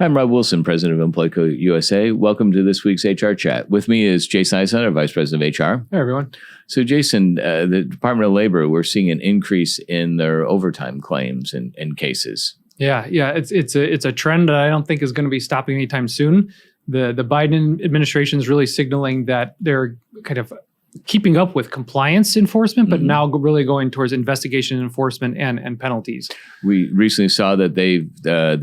I'm Rob Wilson, president of Employco USA. Welcome to this week's HR Chat. With me is Jason Eisen, our vice president of HR. Hey, everyone. So, Jason, the Department of Labor, we're seeing an increase in their overtime claims and cases. Yeah, it's a trend that I don't think is going to be stopping anytime soon. The Biden administration is really signaling that they're kind of keeping up with compliance enforcement, but now really going towards investigation enforcement and penalties. We recently saw that the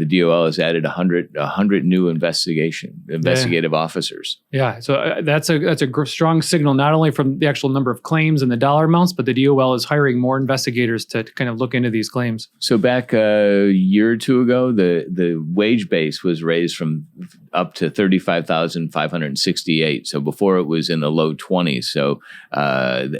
DOL has added 100 new investigative officers. Yeah, so that's a strong signal, not only from the actual number of claims and the dollar amounts, but the DOL is hiring more investigators to kind of look into these claims. So back a year or two ago, the wage base was raised from up to $35,568. So before it was in the low 20s. So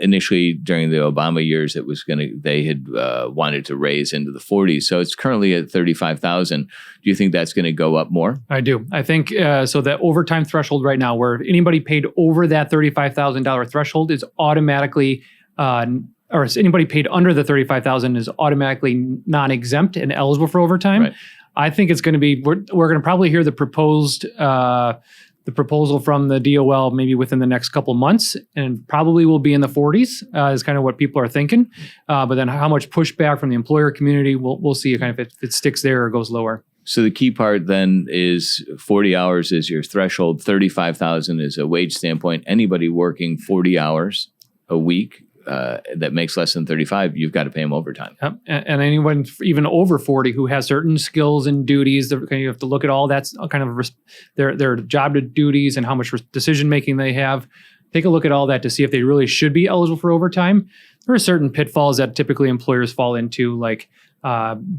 initially during the Obama years, they had wanted to raise into the 40s. So it's currently at 35,000. Do you think that's going to go up more? I do. I think so. That overtime threshold right now, where anybody paid over that $35,000 threshold is automatically, or anybody paid under the $35,000 is automatically non-exempt and eligible for overtime. Right. I think it's going to be, we're going to probably hear the proposal from the DOL maybe within the next couple months, and probably will be in the 40s is kind of what people are thinking. But then how much pushback from the employer community, we'll see kind of if it sticks there or goes lower. So the key part then is 40 hours is your threshold, 35,000 is a wage standpoint. Anybody working 40 hours a week that makes less than 35, you've got to pay them overtime. Yep. And anyone even over 40 who has certain skills and duties, you have to look at all that's kind of their job duties and how much decision making they have. Take a look at all that to see if they really should be eligible for overtime. There are certain pitfalls that typically employers fall into, like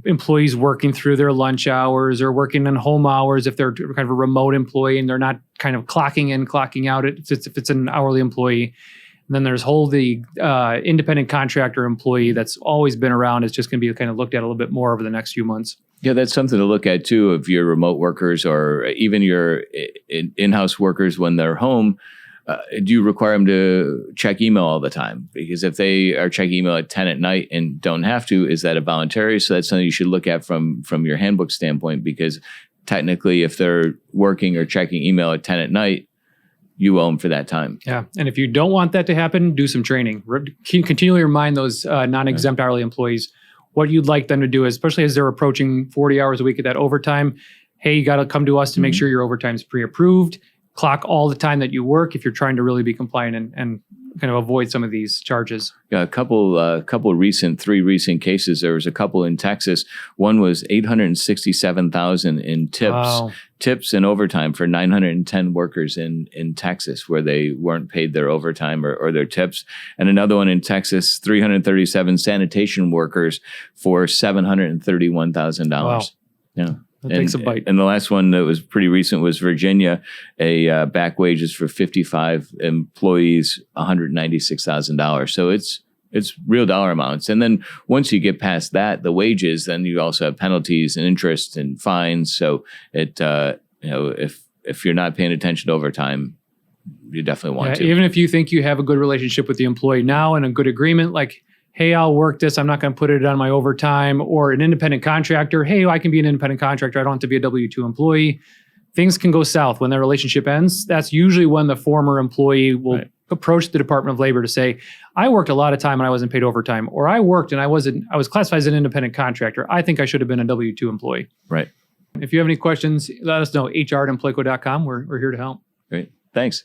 employees working through their lunch hours or working in home hours if they're kind of a remote employee and they're not kind of clocking in, clocking out if it's an hourly employee. And then there's the independent contractor employee that's always been around. It's just going to be kind of looked at a little bit more over the next few months. Yeah, that's something to look at too. If your remote workers or even your in-house workers when they're home, do you require them to check email all the time? Because if they are checking email at 10 at night and don't have to, is that a voluntary? So that's something you should look at from your handbook standpoint, because technically if they're working or checking email at 10 at night, you owe them for that time. Yeah. And if you don't want that to happen, do some training. Continually remind those non-exempt hourly employees what you'd like them to do, especially as they're approaching 40 hours a week at that overtime. Hey, you got to come to us to make sure your overtime is pre-approved. Clock all the time that you work if you're trying to really be compliant and kind of avoid some of these charges. Yeah, three recent cases. There was a couple in Texas. One was $867,000 in tips. Wow. Tips and overtime for 910 workers in Texas where they weren't paid their overtime or their tips. And another one in Texas, 337 sanitation workers for $731,000. Wow. Yeah. That takes a bite. And the last one that was pretty recent was Virginia, back wages for 55 employees, $196,000. So it's real dollar amounts. And then once you get past that, the wages, then you also have penalties and interest and fines. So if you're not paying attention to overtime, you definitely want to. Even if you think you have a good relationship with the employee now and a good agreement, like, hey, I'll work this, I'm not going to put it on my overtime, or an independent contractor, hey, I can be an independent contractor, I don't have to be a W-2 employee. Things can go south when that relationship ends. That's usually when the former employee will approach the Department of Labor to say, I worked a lot of time and I wasn't paid overtime, or I worked and I was classified as an independent contractor. I think I should have been a W-2 employee. Right. If you have any questions, let us know, HR@employco.com. We're here to help. Great. Thanks.